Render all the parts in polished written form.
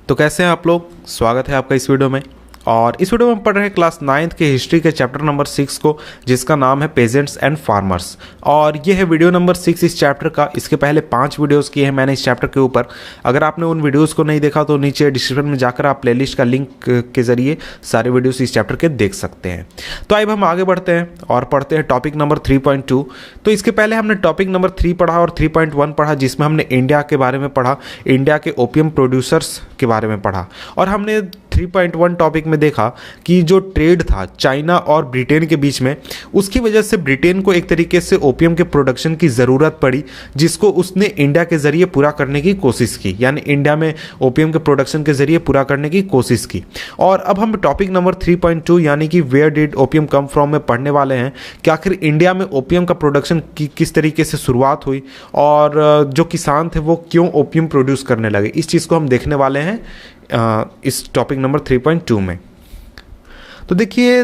तो कैसे हैं आप लोग। स्वागत है आपका इस वीडियो में। और इस वीडियो में हम पढ़ रहे हैं क्लास 9th के हिस्ट्री के चैप्टर नंबर 6 को, जिसका नाम है पेजेंट्स एंड फार्मर्स। और ये है वीडियो नंबर 6 इस चैप्टर का। इसके पहले 5 वीडियोस किए हैं मैंने इस चैप्टर के ऊपर। अगर आपने उन वीडियोस को नहीं देखा तो नीचे डिस्क्रिप्शन में जाकर आप प्लेलिस्ट का लिंक के जरिए सारे वीडियोस इस चैप्टर के देख सकते हैं। तो अब हम आगे बढ़ते हैं और पढ़ते हैं टॉपिक नंबर 3.2। तो इसके पहले हमने टॉपिक नंबर 3 पढ़ा और 3.1 पढ़ा, जिसमें हमने इंडिया के बारे में पढ़ा, इंडिया के ओपियम प्रोड्यूसर्स के बारे में पढ़ा। और हमने 3.1 टॉपिक में देखा कि जो ट्रेड था चाइना और ब्रिटेन के बीच में, उसकी वजह से ब्रिटेन को एक तरीके से ओपियम के प्रोडक्शन की ज़रूरत पड़ी, जिसको उसने इंडिया के ज़रिए पूरा करने की कोशिश की, यानी इंडिया में ओपियम के प्रोडक्शन के ज़रिए पूरा करने की कोशिश की। और अब हम टॉपिक नंबर 3.2 यानी कि where did opium come from में पढ़ने वाले हैं कि आखिर इंडिया में ओपियम का प्रोडक्शन की किस तरीके से शुरुआत हुई और जो किसान थे वो क्यों ओपियम प्रोड्यूस करने लगे। इस चीज़ को हम देखने वाले हैं इस टॉपिक नंबर 3.2 में। तो देखिए,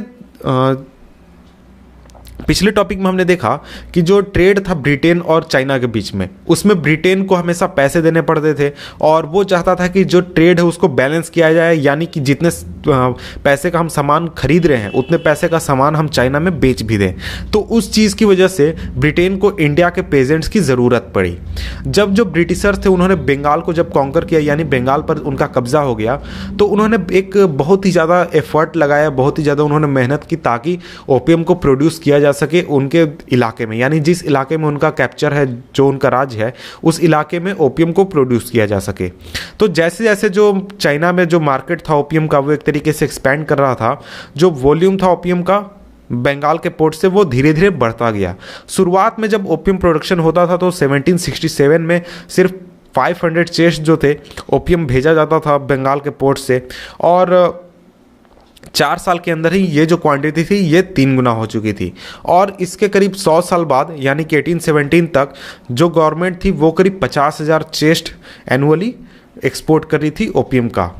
पिछले टॉपिक में हमने देखा कि जो ट्रेड था ब्रिटेन और चाइना के बीच में, उसमें ब्रिटेन को हमेशा पैसे देने पड़ते थे और वो चाहता था कि जो ट्रेड है उसको बैलेंस किया जाए, यानी कि जितने पैसे का हम सामान खरीद रहे हैं उतने पैसे का सामान हम चाइना में बेच भी दें। तो उस चीज़ की वजह से ब्रिटेन को इंडिया के पेजेंट्स की ज़रूरत पड़ी। जब जो ब्रिटिशर्स थे उन्होंने बंगाल को जब कॉन्कर किया, यानी बंगाल पर उनका कब्जा हो गया, तो उन्होंने एक बहुत ही ज़्यादा एफर्ट लगाया, बहुत ही ज़्यादा उन्होंने मेहनत की ताकि ओपियम को प्रोड्यूस किया जा सके उनके इलाके में, यानी जिस इलाके में उनका कैप्चर है, जो उनका राज है, उस इलाके में ओपियम को प्रोड्यूस किया जा सके। तो जैसे जैसे जो चाइना में जो मार्केट था ओपियम का वो एक तरीके से एक्सपैंड कर रहा था, जो वॉल्यूम था ओपियम का बंगाल के पोर्ट से वो धीरे धीरे बढ़ता गया। शुरुआत में जब ओपियम प्रोडक्शन होता था तो 1767 में सिर्फ 500 चेस्ट जो थे ओपियम भेजा जाता था बंगाल के पोर्ट से, और 4 साल के अंदर ही ये जो क्वांटिटी थी ये 3 गुना हो चुकी थी। और इसके करीब 100 साल बाद यानी कि 1817 तक जो गवर्नमेंट थी वो करीब 50,000 चेस्ट एनुअली एक्सपोर्ट कर रही थी ओपियम का।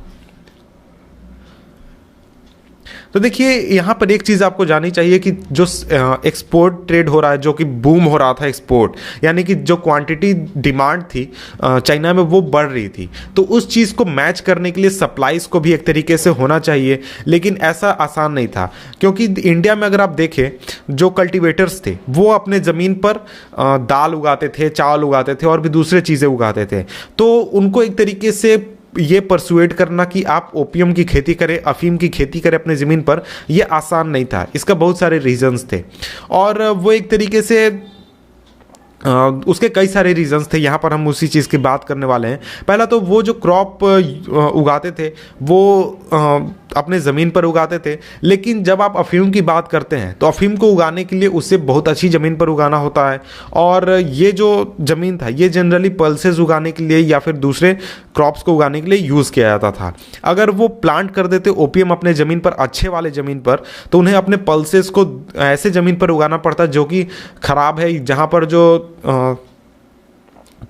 तो देखिए, यहाँ पर एक चीज़ आपको जाननी चाहिए कि जो एक्सपोर्ट ट्रेड हो रहा है, जो कि बूम हो रहा था एक्सपोर्ट, यानी कि जो क्वांटिटी डिमांड थी चाइना में वो बढ़ रही थी, तो उस चीज़ को मैच करने के लिए सप्लाईज को भी एक तरीके से होना चाहिए। लेकिन ऐसा आसान नहीं था, क्योंकि इंडिया में अगर आप देखें जो कल्टीवेटर्स थे वो अपने ज़मीन पर दाल उगाते थे, चावल उगाते थे और भी दूसरे चीज़ें उगाते थे। तो उनको एक तरीके से ये परसुएट करना कि आप ओपियम की खेती करें, अफीम की खेती करें अपने ज़मीन पर, ये आसान नहीं था। इसका बहुत सारे रीजंस थे और वो एक तरीके से उसके कई सारे रीजंस थे। यहाँ पर हम उसी चीज़ की बात करने वाले हैं। पहला तो वो जो क्रॉप उगाते थे वो अपने ज़मीन पर उगाते थे, लेकिन जब आप अफीम की बात करते हैं तो अफीम को उगाने के लिए उससे बहुत अच्छी ज़मीन पर उगाना होता है, और ये जो ज़मीन था ये जनरली पल्सेस उगाने के लिए या फिर दूसरे क्रॉप्स को उगाने के लिए यूज़ किया जाता था। अगर वो प्लांट कर देते ओपियम अपने ज़मीन पर, अच्छे वाले ज़मीन पर, तो उन्हें अपने पल्सेस को ऐसे ज़मीन पर उगाना पड़ता जो कि ख़राब है, जहाँ पर जो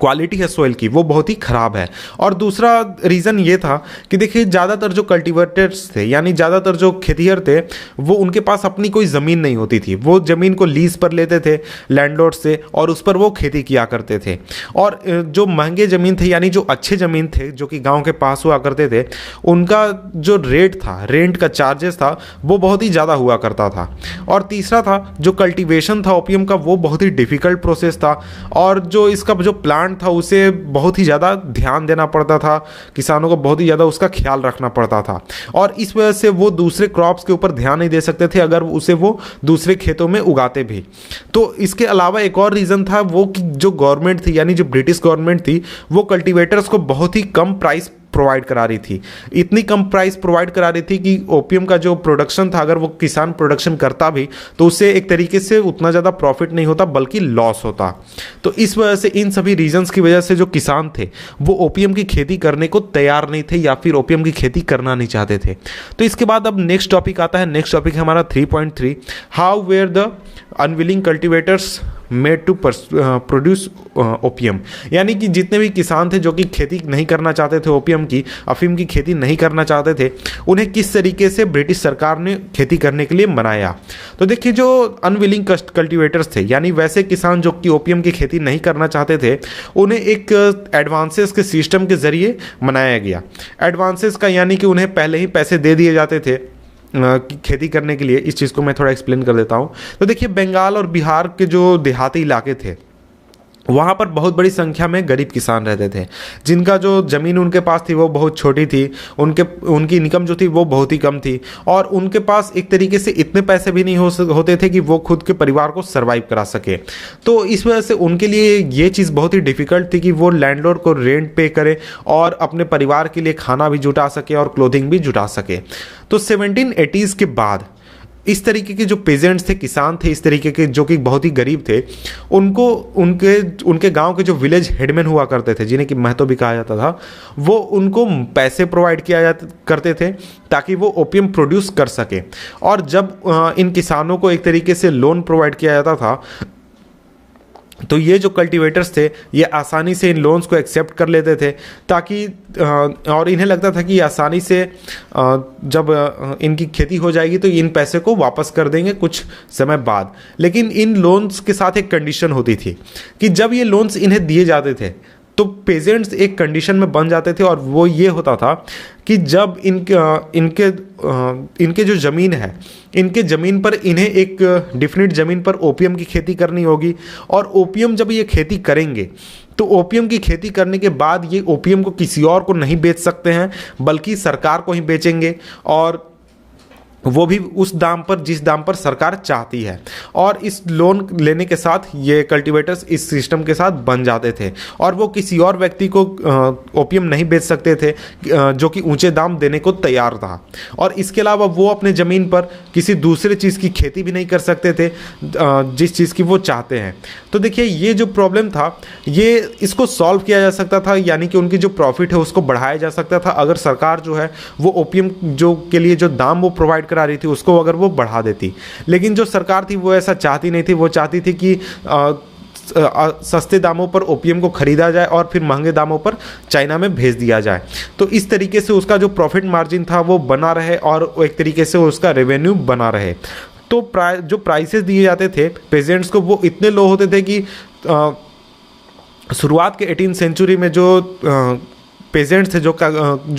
क्वालिटी है सोइल की वो बहुत ही ख़राब है। और दूसरा रीज़न ये था कि देखिए, ज़्यादातर जो कल्टीवेटर्स थे यानी ज़्यादातर जो खेतिहर थे वो उनके पास अपनी कोई ज़मीन नहीं होती थी। वो ज़मीन को लीज पर लेते थे लैंडलॉर्ड से और उस पर वो खेती किया करते थे। और जो महंगे ज़मीन थे यानी जो अच्छे ज़मीन थे जो कि गाँव के पास हुआ करते थे, उनका जो रेट था, रेंट का चार्जेस था, वो बहुत ही ज़्यादा हुआ करता था। और तीसरा था जो कल्टीवेशन था ओपियम का, वो बहुत ही डिफ़िकल्ट प्रोसेस था, और जो इसका जो प्लांट था उसे बहुत ही ज़्यादा ध्यान देना पड़ता था, किसानों को बहुत ही ज़्यादा उसका ख्याल रखना पड़ता था, और इस वजह से वो दूसरे क्रॉप्स के ऊपर ध्यान नहीं दे सकते थे अगर उसे वो दूसरे खेतों में उगाते भी। तो इसके अलावा एक और रीज़न था वो कि जो गवर्नमेंट थी यानी जो ब्रिटिश गवर्नमेंट थी वो कल्टीवेटर्स को बहुत ही कम प्राइस प्रोवाइड करा रही थी। इतनी कम प्राइस प्रोवाइड करा रही थी कि ओपियम का जो प्रोडक्शन था, अगर वो किसान प्रोडक्शन करता भी तो उससे एक तरीके से उतना ज़्यादा प्रॉफिट नहीं होता बल्कि लॉस होता। तो इस वजह से, इन सभी रीजंस की वजह से जो किसान थे वो ओपियम की खेती करने को तैयार नहीं थे या फिर ओपियम की खेती करना नहीं चाहते थे। तो इसके बाद अब नेक्स्ट टॉपिक आता है। नेक्स्ट टॉपिक है हमारा 3.3, how were the unwilling cultivators made to produce opium. यानी कि जितने भी किसान थे जो कि खेती नहीं करना चाहते थे, ओपियम की, अफीम की खेती नहीं करना चाहते थे, उन्हें किस तरीके से ब्रिटिश सरकार ने खेती करने के लिए बनाया। तो देखिए, जो अनविलिंग कल्टीवेटर्स थे, यानी वैसे किसान जो कि ओपियम की खेती नहीं करना चाहते थे, उन्हें एक एडवांसेस के सिस्टम के जरिए बनाया गया। एडवांसेस का यानी कि उन्हें पहले ही पैसे दे दिए जाते थे खेती करने के लिए। इस चीज़ को मैं थोड़ा एक्सप्लेन कर देता हूँ। तो देखिए, बंगाल और बिहार के जो देहाती इलाके थे, वहाँ पर बहुत बड़ी संख्या में गरीब किसान रहते थे, जिनका जो ज़मीन उनके पास थी वो बहुत छोटी थी, उनकी इनकम जो थी वो बहुत ही कम थी, और उनके पास एक तरीके से इतने पैसे भी नहीं होते थे कि वो खुद के परिवार को सर्वाइव करा सके। तो इस वजह से उनके लिए ये चीज़ बहुत ही डिफ़िकल्ट थी कि वो लैंडलॉर्ड को रेंट पे करे और अपने परिवार के लिए खाना भी जुटा सके और क्लोथिंग भी जुटा सके। तो 1780s के बाद इस तरीके के जो पेजेंट्स थे, किसान थे इस तरीके के, जो कि बहुत ही गरीब थे, उनको उनके गांव के जो विलेज हेडमैन हुआ करते थे, जिन्हें कि महतो भी कहा जाता था, वो उनको पैसे प्रोवाइड करते थे ताकि वो ओपियम प्रोड्यूस कर सके। और जब इन किसानों को एक तरीके से लोन प्रोवाइड किया जाता था, तो ये जो कल्टीवेटर्स थे ये आसानी से इन लोन्स को एक्सेप्ट कर लेते थे, ताकि और इन्हें लगता था कि आसानी से जब इनकी खेती हो जाएगी तो इन पैसे को वापस कर देंगे कुछ समय बाद। लेकिन इन लोन्स के साथ एक कंडीशन होती थी कि जब ये लोन्स इन्हें दिए जाते थे तो पेजेंट्स एक कंडीशन में बन जाते थे, और वो ये होता था कि जब इनके जो ज़मीन है, इनके ज़मीन पर इन्हें एक डिफिनिट ज़मीन पर ओपियम की खेती करनी होगी, और ओपियम जब ये खेती करेंगे तो ओपियम की खेती करने के बाद ये ओपियम को किसी और को नहीं बेच सकते हैं, बल्कि सरकार को ही बेचेंगे, और वो भी उस दाम पर जिस दाम पर सरकार चाहती है। और इस लोन लेने के साथ ये कल्टीवेटर्स इस सिस्टम के साथ बन जाते थे, और वो किसी और व्यक्ति को ओपियम नहीं बेच सकते थे जो कि ऊंचे दाम देने को तैयार था। और इसके अलावा वो अपने ज़मीन पर किसी दूसरे चीज़ की खेती भी नहीं कर सकते थे जिस चीज़ की वो चाहते हैं। तो देखिए, ये जो प्रॉब्लम था ये इसको सॉल्व किया जा सकता था, यानी कि उनकी जो प्रॉफिट है उसको बढ़ाया जा सकता था अगर सरकार जो है वो ओपियम जो के लिए जो दाम वो प्रोवाइड करा रही थी उसको अगर वो बढ़ा देती। लेकिन जो सरकार थी वो ऐसा चाहती नहीं थी। वो चाहती थी कि सस्ते दामों पर ओपियम को खरीदा जाए और फिर महंगे दामों पर चाइना में भेज दिया जाए। तो इस तरीके से उसका जो प्रॉफिट मार्जिन था वो बना रहे और एक तरीके से उसका रेवेन्यू बना रहे। तो जो प्राइसेस दिए जाते थे पेजेंट्स को वो इतने लो होते थे कि शुरुआत के 18th सेंचुरी में जो पेजेंट्स थे जो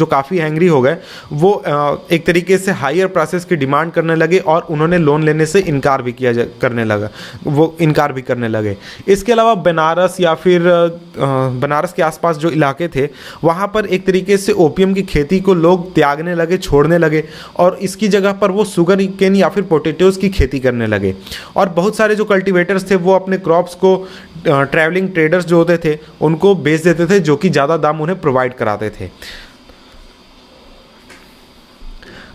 काफ़ी हैंग्री हो गए, वो एक तरीके से हायर प्राइसेस की डिमांड करने लगे और उन्होंने लोन लेने से इनकार भी इनकार भी करने लगे। इसके अलावा बनारस या फिर बनारस के आसपास जो इलाके थे वहाँ पर एक तरीके से ओपियम की खेती को लोग त्यागने लगे, छोड़ने लगे, और इसकी जगह पर वो शुगर केन या फिर पोटैटोज़ की खेती करने लगे। और बहुत सारे जो कल्टीवेटर्स थे वो अपने क्रॉप्स को ट्रैवलिंग ट्रेडर्स जो होते थे उनको बेच देते थे, जो कि ज़्यादा दाम उन्हें प्रोवाइड कराते थे।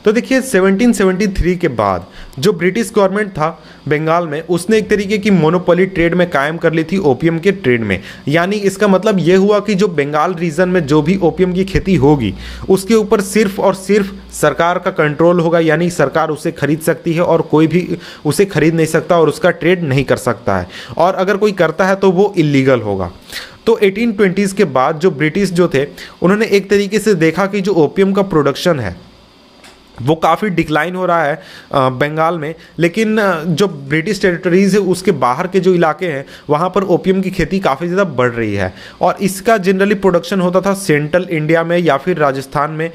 तो देखिए, 1773 के बाद जो ब्रिटिश गवर्नमेंट था बंगाल में, उसने एक तरीके की मोनोपोली ट्रेड में कायम कर ली थी ओपियम के ट्रेड में। यानी इसका मतलब ये हुआ कि जो बंगाल रीजन में जो भी ओपियम की खेती होगी उसके ऊपर सिर्फ और सिर्फ सरकार का कंट्रोल होगा, यानी सरकार उसे खरीद सकती है और कोई भी उसे खरीद नहीं सकता और उसका ट्रेड नहीं कर सकता है, और अगर कोई करता है तो वो इलीगल होगा। तो 1820s के बाद जो ब्रिटिश जो थे उन्होंने एक तरीके से देखा कि जो ओपियम का प्रोडक्शन है वो काफ़ी डिक्लाइन हो रहा है बंगाल में, लेकिन जो ब्रिटिश टेरिटरीज़ है उसके बाहर के जो इलाके हैं वहाँ पर ओपियम की खेती काफ़ी ज़्यादा बढ़ रही है, और इसका जनरली प्रोडक्शन होता था सेंट्रल इंडिया में या फिर राजस्थान में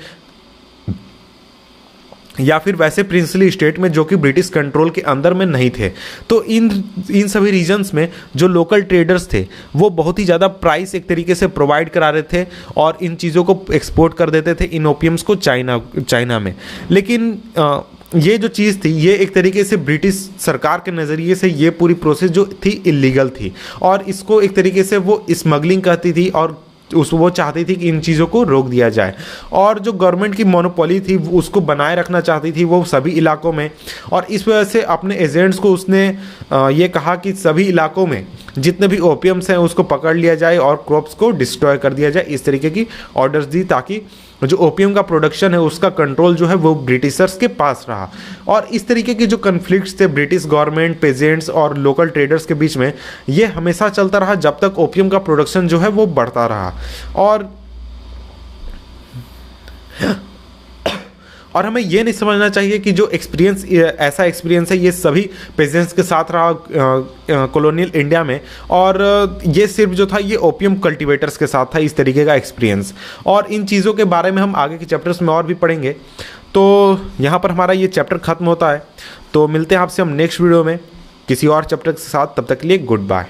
या फिर वैसे प्रिंसली स्टेट में जो कि ब्रिटिश कंट्रोल के अंदर में नहीं थे। तो इन सभी रीजन्स में जो लोकल ट्रेडर्स थे वो बहुत ही ज़्यादा प्राइस एक तरीके से प्रोवाइड करा रहे थे और इन चीज़ों को एक्सपोर्ट कर देते थे, इन ओपियम्स को चाइना में। लेकिन ये जो चीज़ थी ये एक तरीके से ब्रिटिश सरकार के नज़रिए से ये पूरी प्रोसेस जो थी इलीगल थी, और इसको एक तरीके से वो स्मगलिंग कहती थी, और वो चाहती थी कि इन चीज़ों को रोक दिया जाए। और जो गवर्नमेंट की मोनोपोली थी उसको बनाए रखना चाहती थी वो सभी इलाकों में, और इस वजह से अपने एजेंट्स को उसने ये कहा कि सभी इलाकों में जितने भी ओपियम्स हैं उसको पकड़ लिया जाए और क्रॉप्स को डिस्ट्रॉय कर दिया जाए। इस तरीके की ऑर्डर्स दी ताकि जो ओपियम का प्रोडक्शन है उसका कंट्रोल जो है वो ब्रिटिशर्स के पास रहा। और इस तरीके के जो कन्फ्लिक्ट्स थे ब्रिटिश गवर्नमेंट, पेजेंट्स और लोकल ट्रेडर्स के बीच में, ये हमेशा चलता रहा जब तक ओपियम का प्रोडक्शन जो है वो बढ़ता रहा। और हमें ये नहीं समझना चाहिए कि जो एक्सपीरियंस, ऐसा एक्सपीरियंस है ये सभी पेजेंट्स के साथ रहा कॉलोनियल इंडिया में, और ये सिर्फ जो था ये ओपियम कल्टीवेटर्स के साथ था इस तरीके का एक्सपीरियंस। और इन चीज़ों के बारे में हम आगे के चैप्टर्स में और भी पढ़ेंगे। तो यहाँ पर हमारा ये चैप्टर ख़त्म होता है। तो मिलते हैं आपसे हम नेक्स्ट वीडियो में किसी और चैप्टर के साथ। तब तक के लिए गुड बाय।